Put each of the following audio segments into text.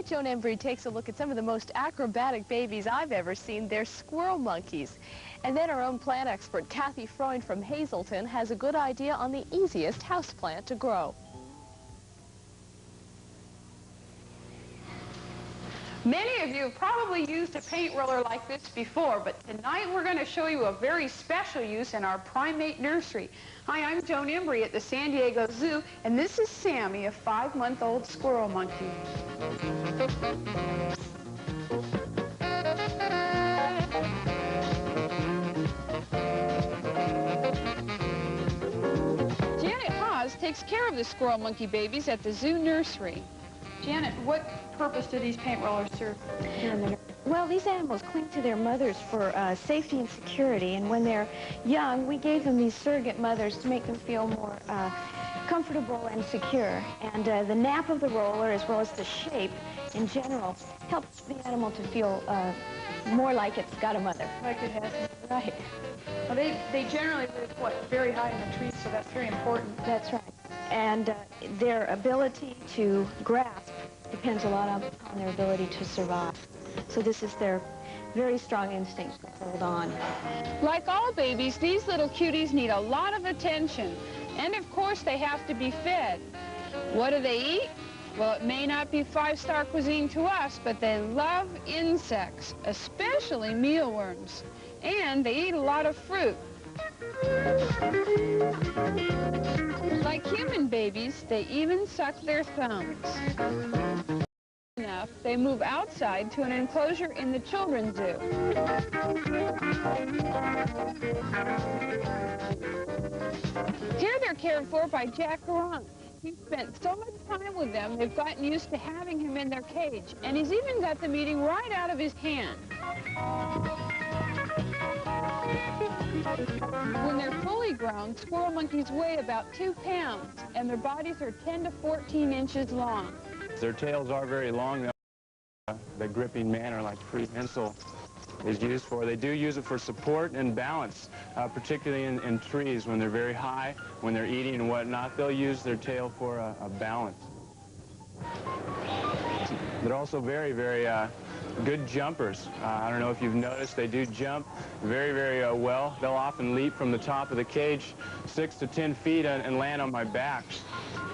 Tonight, Joan Embry takes a look at some of the most acrobatic babies I've ever seen. They're squirrel monkeys. And then our own plant expert, Kathy Freund from Hazleton, has a good idea on the easiest houseplant to grow. Many of you have probably used a paint roller like this before, but tonight we're going to show you a very special use in our primate nursery. Hi, I'm Joan Embry at the San Diego Zoo, and this is Sammy, a 5-month-old squirrel monkey. Janet Haas takes care of the squirrel monkey babies at the zoo nursery. Janet, what purpose do these paint rollers serve here in the nursery? Well, these animals cling to their mothers for safety and security, and when they're young, we gave them these surrogate mothers to make them feel more comfortable and secure. And the nap of the roller, as well as the shape in general, helps the animal to feel more like it's got a mother. Like it has. Right. Well, they generally live, what, very high in the trees, so that's very important. That's right. And their ability to grasp depends a lot on their ability to survive. So this is their very strong instinct to hold on. Like all babies, these little cuties need a lot of attention. And of course, they have to be fed. What do they eat? Well, it may not be five-star cuisine to us, but they love insects, especially mealworms. And they eat a lot of fruit. Like human babies, they even suck their thumbs. Enough, they move outside to an enclosure in the children's zoo. Here they're cared for by Jack Garant. He's spent so much time with them, they've gotten used to having him in their cage, and he's even got them eating right out of his hand. When they're fully grown, squirrel monkeys weigh about 2 pounds, and their bodies are 10 to 14 inches long. Their tails are very long. The gripping manner like prehensile is used for. They do use it for support and balance, particularly in trees when they're very high, when they're eating and whatnot. They'll use their tail for a balance. They're also very, very good jumpers. I don't know if you've noticed, they do jump very, very well. They'll often leap from the top of the cage 6 to 10 feet and land on my back.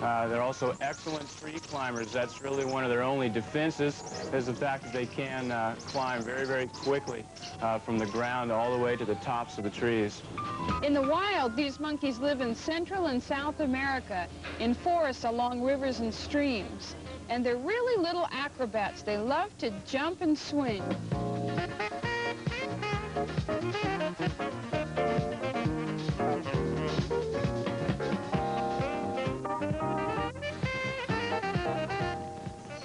They're also excellent tree climbers. That's really one of their only defenses, is the fact that they can climb very, very quickly from the ground all the way to the tops of the trees. In the wild, these monkeys live in Central and South America, in forests along rivers and streams. And they're really little acrobats. They love to jump and swing.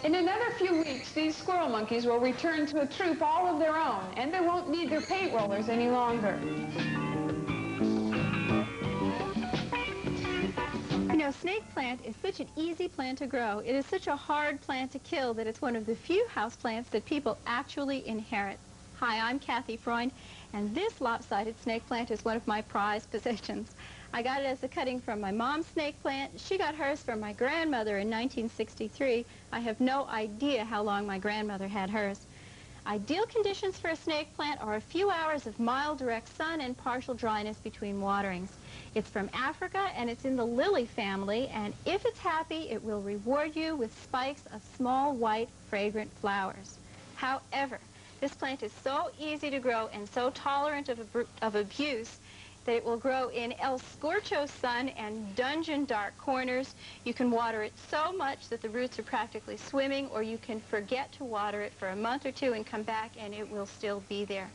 In another few weeks, these squirrel monkeys will return to a troop all of their own, and they won't need their paint rollers any longer. You know, snake plant is such an easy plant to grow. It is such a hard plant to kill that it's one of the few house plants that people actually inherit. Hi, I'm Kathy Freund, and this lopsided snake plant is one of my prized possessions. I got it as a cutting from my mom's snake plant. She got hers from my grandmother in 1963. I have no idea how long my grandmother had hers. Ideal conditions for a snake plant are a few hours of mild direct sun and partial dryness between waterings. It's from Africa, and it's in the lily family, and if it's happy, it will reward you with spikes of small, white, fragrant flowers. However, this plant is so easy to grow and so tolerant of abuse that it will grow in El Scorcho sun and dungeon dark corners. You can water it so much that the roots are practically swimming, or you can forget to water it for a month or two and come back and it will still be there.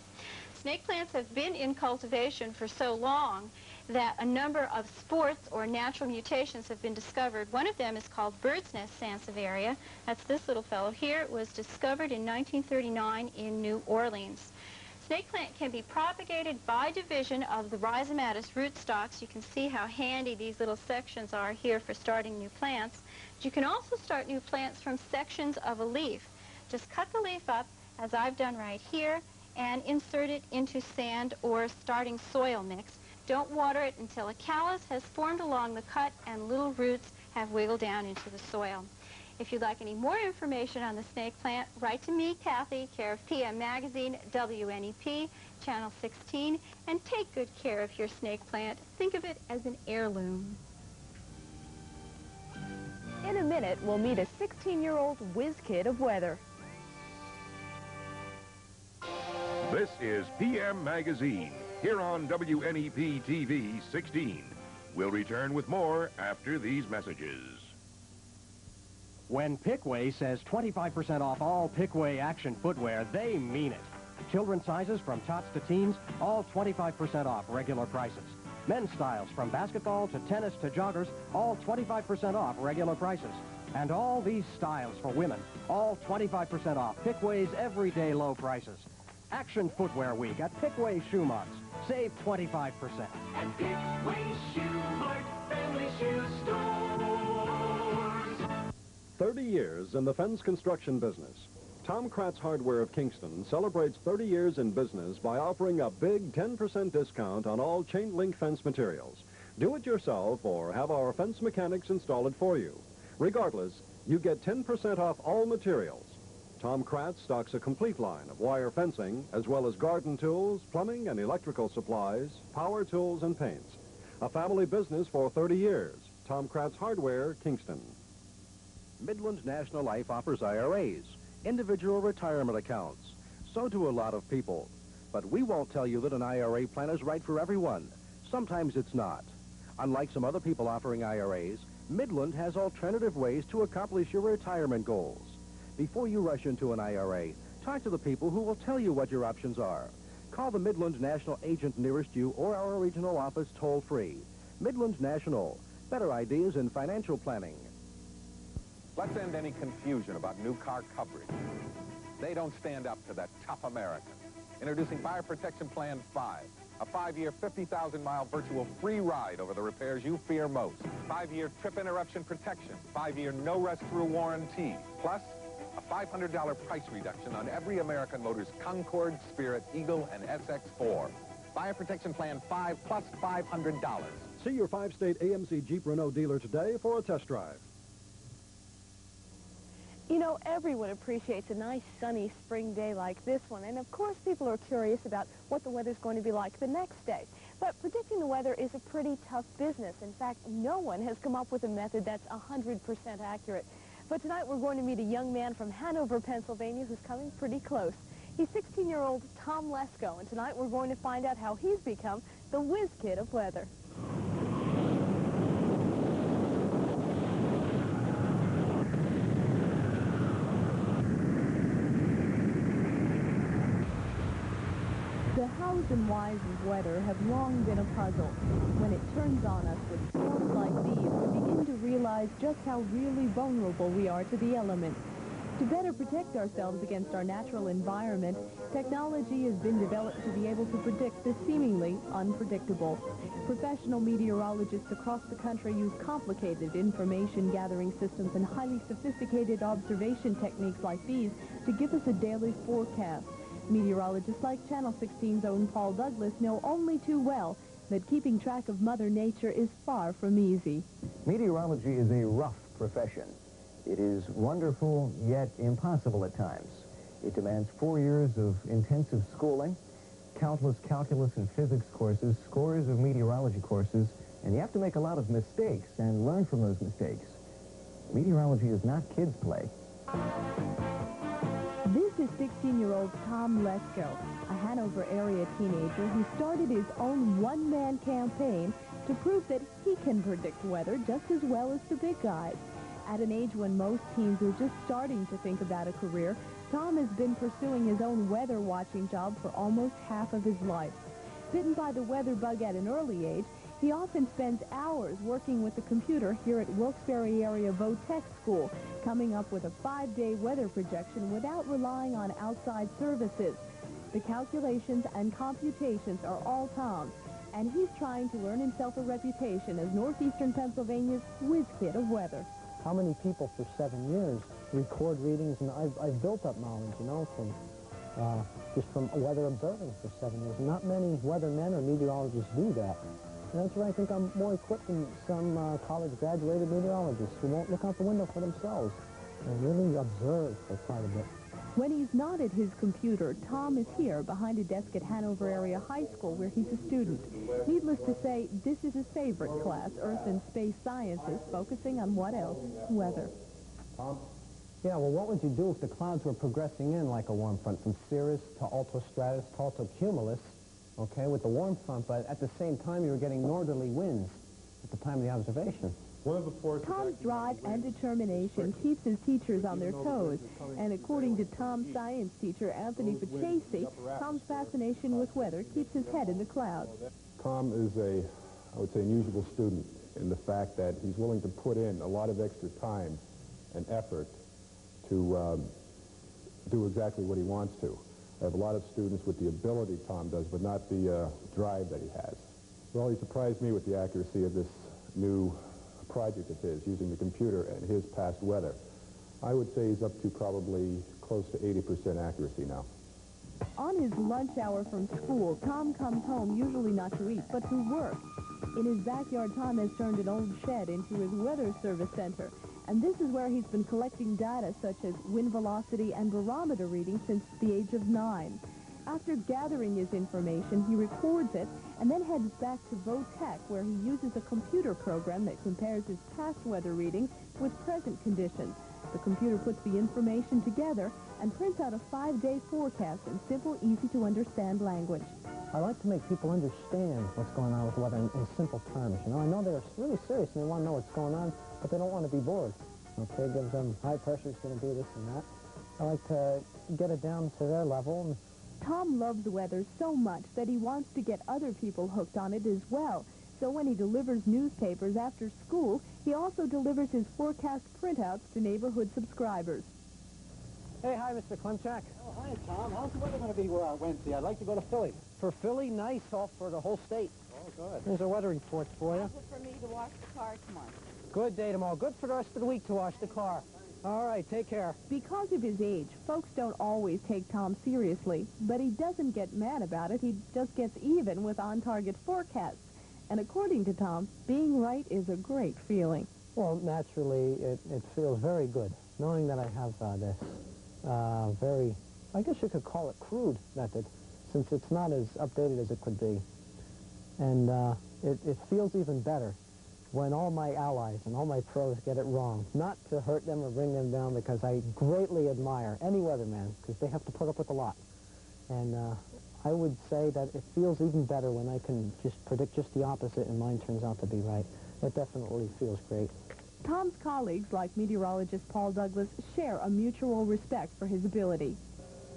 Snake plants have been in cultivation for so long that a number of sports or natural mutations have been discovered. One of them is called bird's nest sansevieria. That's this little fellow here. It was discovered in 1939 in New Orleans. Snake plant can be propagated by division of the rhizomatous rootstocks. You can see how handy these little sections are here for starting new plants. But you can also start new plants from sections of a leaf. Just cut the leaf up, as I've done right here, and insert it into sand or starting soil mix. Don't water it until a callus has formed along the cut and little roots have wiggled down into the soil. If you'd like any more information on the snake plant, write to me, Kathy, care of PM Magazine, WNEP, Channel 16, and take good care of your snake plant. Think of it as an heirloom. In a minute, we'll meet a 16-year-old whiz kid of weather. This is PM Magazine, here on WNEP TV 16. We'll return with more after these messages. When Pickway says 25% off all Pickway action footwear, they mean it. Children's sizes from tots to teens, all 25% off regular prices. Men's styles from basketball to tennis to joggers, all 25% off regular prices. And all these styles for women, all 25% off Pickway's everyday low prices. Action Footwear Week at Pickway Shoe Marts. Save 25%. At Pickway Shoe Mart, family shoe stores. 30 years in the fence construction business. Tom Kratz Hardware of Kingston celebrates 30 years in business by offering a big 10% discount on all chain-link fence materials. Do it yourself or have our fence mechanics install it for you. Regardless, you get 10% off all materials. Tom Kratz stocks a complete line of wire fencing, as well as garden tools, plumbing and electrical supplies, power tools and paints. A family business for 30 years. Tom Kratz Hardware, Kingston. Midland National Life offers IRAs, individual retirement accounts. So do a lot of people. But we won't tell you that an IRA plan is right for everyone. Sometimes it's not. Unlike some other people offering IRAs, Midland has alternative ways to accomplish your retirement goals. Before you rush into an IRA, talk to the people who will tell you what your options are. Call the Midland National agent nearest you or our regional office toll-free. Midland National. Better ideas in financial planning. Let's end any confusion about new car coverage. They don't stand up to that tough American. Introducing Fire Protection Plan 5. A 5-year, 50,000-mile virtual free ride over the repairs you fear most. 5-year trip interruption protection. 5-year no-rest-through warranty. Plus, a $500 price reduction on every American Motors Concorde, Spirit, Eagle, and SX4. Fire Protection Plan 5 plus $500. See your 5-state AMC Jeep Renault dealer today for a test drive. You know, everyone appreciates a nice sunny spring day like this one, and of course people are curious about what the weather's going to be like the next day. But predicting the weather is a pretty tough business. In fact, no one has come up with a method that's 100% accurate. But tonight we're going to meet a young man from Hanover, Pennsylvania who's coming pretty close. He's 16-year-old Tom Lesko, and tonight we're going to find out how he's become the whiz kid of weather. The hows and whys of weather have long been a puzzle. When it turns on us with storms like these, we begin to realize just how really vulnerable we are to the elements. To better protect ourselves against our natural environment, technology has been developed to be able to predict the seemingly unpredictable. Professional meteorologists across the country use complicated information gathering systems and highly sophisticated observation techniques like these to give us a daily forecast. Meteorologists like Channel 16's own Paul Douglas know only too well that keeping track of Mother Nature is far from easy. Meteorology is a rough profession. It is wonderful, yet impossible at times. It demands 4 years of intensive schooling, countless calculus and physics courses, scores of meteorology courses, and you have to make a lot of mistakes and learn from those mistakes. Meteorology is not kids' play. This is 16-year-old Tom Lesko, a Hanover area teenager who started his own one-man campaign to prove that he can predict weather just as well as the big guys. At an age when most teens are just starting to think about a career, Tom has been pursuing his own weather watching job for almost half of his life. Bitten by the weather bug at an early age, he often spends hours working with the computer here at Wilkes-Barre area Votech School, coming up with a 5-day weather projection without relying on outside services. The calculations and computations are all Tom's, and he's trying to earn himself a reputation as northeastern Pennsylvania's whiz kid of weather. How many people for 7 years record readings, and I've built up knowledge, you know, from just from weather observing for 7 years. Not many weathermen or meteorologists do that. And that's why I think I'm more equipped than some college-graduated meteorologists who won't look out the window for themselves. and really observe for quite a bit. When he's not at his computer, Tom is here behind a desk at Hanover Area High School where he's a student. Needless to say, this is his favorite class, Earth and Space Sciences, focusing on what else? Weather. Tom? Yeah, well, what would you do if the clouds were progressing in like a warm front from cirrus to altostratus to altocumulus, okay, with the warm front, but at the same time you were getting northerly winds at the time of the observation? Tom's drive and determination keeps his teachers on their toes, and according to Tom's science teacher, Anthony Pachesi, Tom's fascination with weather keeps his head in the clouds. Tom is I would say, unusual student in the fact that he's willing to put in a lot of extra time and effort to do exactly what he wants to. I have a lot of students with the ability Tom does, but not the drive that he has. Well, he surprised me with the accuracy of this new project of his, using the computer and his past weather. I would say he's up to probably close to 80% accuracy now. On his lunch hour from school, Tom comes home usually not to eat, but to work. In his backyard, Tom has turned an old shed into his weather service center, and this is where he's been collecting data such as wind velocity and barometer readings since the age of 9. After gathering his information, he records it and then heads back to Votech, where he uses a computer program that compares his past weather readings with present conditions. The computer puts the information together and prints out a 5-day forecast in simple, easy-to-understand language. I like to make people understand what's going on with weather in simple terms. You know, I know they're really serious and they want to know what's going on, but they don't want to be bored. Okay, it gives them high pressure is going to be this and that. I like to get it down to their level. Tom loves weather so much that he wants to get other people hooked on it as well. So when he delivers newspapers after school, he also delivers his forecast printouts to neighborhood subscribers. Hey, hi, Mr. Klimchak. Oh, hi, Tom. How's the weather going to be Wednesday? I'd like to go to Philly. For Philly, nice, all for the whole state. Oh, good. There's a weather report for you. How's it for me to wash the car tomorrow? Good day tomorrow. Good for the rest of the week to wash the car. All right, take care. Because of his age, folks don't always take Tom seriously, but he doesn't get mad about it. He just gets even with on-target forecasts. And according to Tom, being right is a great feeling. Well, naturally, it feels very good, knowing that I have this very, I guess you could call it crude method, since it's not as updated as it could be. And it feels even better when all my allies and all my pros get it wrong. Not to hurt them or bring them down, because I greatly admire any weatherman, because they have to put up with a lot. And I would say that it feels even better when I can just predict just the opposite and mine turns out to be right. It definitely feels great. Tom's colleagues, like meteorologist Paul Douglas, share a mutual respect for his ability.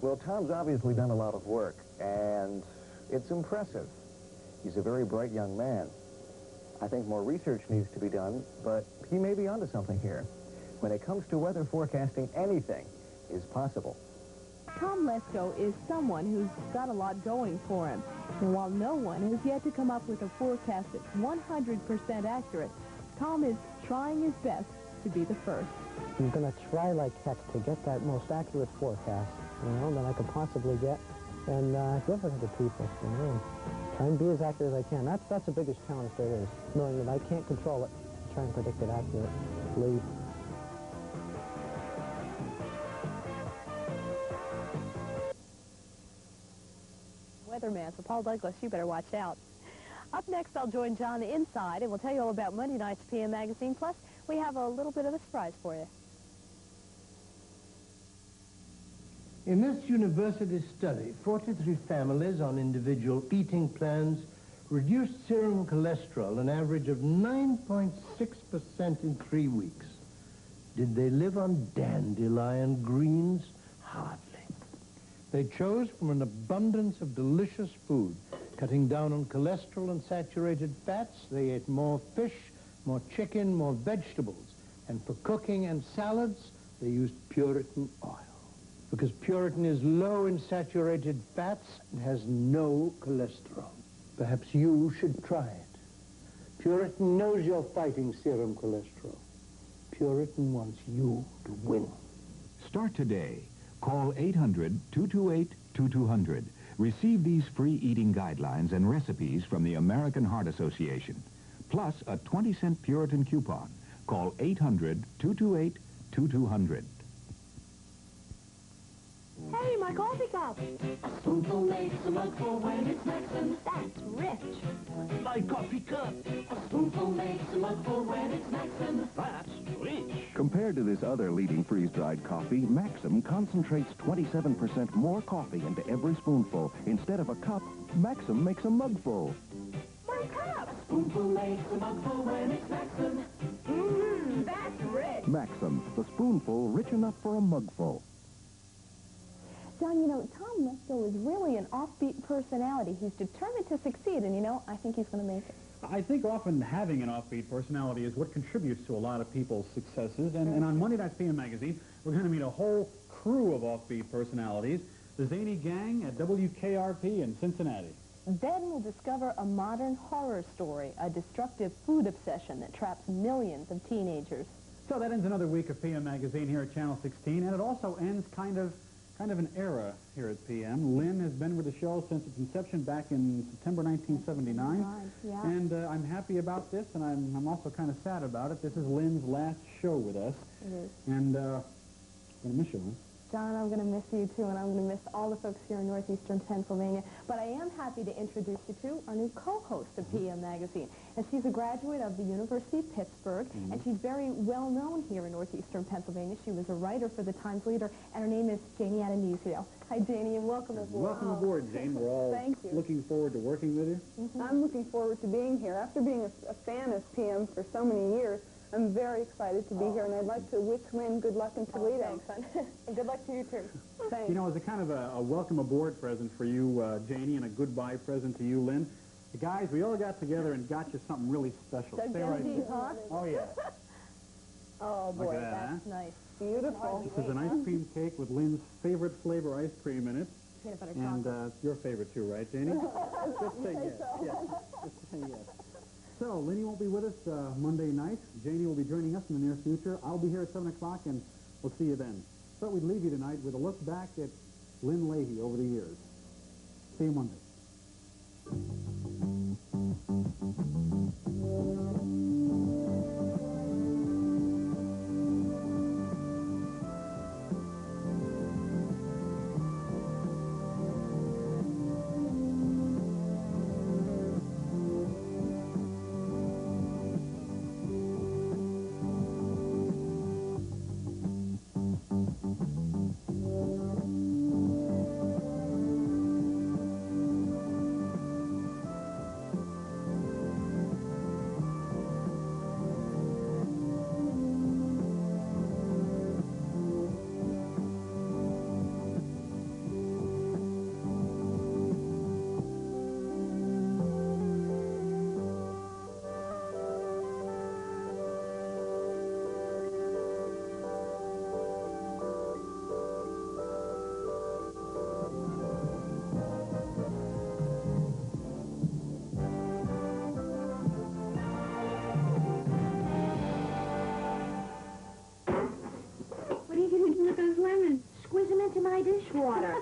Well, Tom's obviously done a lot of work, and it's impressive. He's a very bright young man. I think more research needs to be done, but he may be onto something here. When it comes to weather forecasting, anything is possible. Tom Lesko is someone who's got a lot going for him. And while no one has yet to come up with a forecast that's 100% accurate, Tom is trying his best to be the first. I'm going to try like heck to get that most accurate forecast, you know, that I could possibly get, and give it to the people, you know, and try and be as accurate as I can. That's the biggest challenge there is, knowing that I can't control it, try and predict it accurately. Weatherman, so Paul Douglas, you better watch out. Up next, I'll join John inside, and we'll tell you all about Monday night's PM Magazine. Plus, we have a little bit of a surprise for you. In this university study, 43 families on individual eating plans reduced serum cholesterol an average of 9.6% in 3 weeks. Did they live on dandelion greens? Hardly. They chose from an abundance of delicious food, cutting down on cholesterol and saturated fats. They ate more fish, more chicken, more vegetables. And for cooking and salads, they used Puritan oil. Because Puritan is low in saturated fats and has no cholesterol. Perhaps you should try it. Puritan knows you're fighting serum cholesterol. Puritan wants you to win. Start today. Call 800-228-2200. Receive these free eating guidelines and recipes from the American Heart Association, plus a 20-cent Puritan coupon. Call 800-228-2200. 2200. Hey, my coffee cup. A spoonful makes a mugful when it's Maxim. That's rich. My coffee cup. A spoonful makes a mugful when it's Maxim. That's rich. Compared to this other leading freeze-dried coffee, Maxim concentrates 27% more coffee into every spoonful. Instead of a cup, Maxim makes a mugful. My cup. A spoonful makes a mugful when it's Maxim. That's rich. Maxim, the spoonful rich enough for a mugful. John, you know, Tom Lesko is really an offbeat personality. He's determined to succeed, and, you know, I think he's going to make it. I think often having an offbeat personality is what contributes to a lot of people's successes. And on Monday Night's PM Magazine, we're going to meet a whole crew of offbeat personalities, the Zany Gang at WKRP in Cincinnati. Then we'll discover a modern horror story, a destructive food obsession that traps millions of teenagers. So that ends another week of PM Magazine here at Channel 16, and it also ends kind of an era here at PM. Lynn has been with the show since its inception back in September 1979. Yeah. And I'm happy about this, and I'm also kind of sad about it. This is Lynn's last show with us. It is. And I'm going to miss you, Lynn. John, I'm going to miss you, too, and I'm going to miss all the folks here in northeastern Pennsylvania. But I am happy to introduce you to our new co-host of PM Magazine. And she's a graduate of the University of Pittsburgh, and she's very well known here in northeastern Pennsylvania. She was a writer for the Times Leader, and her name is Janie Adonisio. Hi, Janie, and welcome aboard. Welcome aboard, Jane. We're all Thank you. looking forward to working with you. I'm looking forward to being here. After being a fan of PM for so many years, I'm very excited to be here, and I'd like to wish Lynn good luck in Toledo. Thanks, hon. And good luck to you, too. Thanks. You know, as a kind of a welcome aboard present for you, Janie, and a goodbye present to you, Lynn, the guys, we all got together and got you something really special. Stay right there. Huh? Oh, yeah. Oh, boy, Look at that, that's nice. Beautiful. This is an ice cream cake with Lynn's favorite flavor ice cream in it. Peanut butter And chocolate. your favorite, too, right, Janie? Just say yes. Yes. Just say yes. So, Lynn won't be with us Monday night. Janie will be joining us in the near future. I'll be here at 7 o'clock, and we'll see you then. So we'd leave you tonight with a look back at Lynn Leahy over the years. See you Monday. What are you going to do with those lemons? Squeeze them into my dishwater.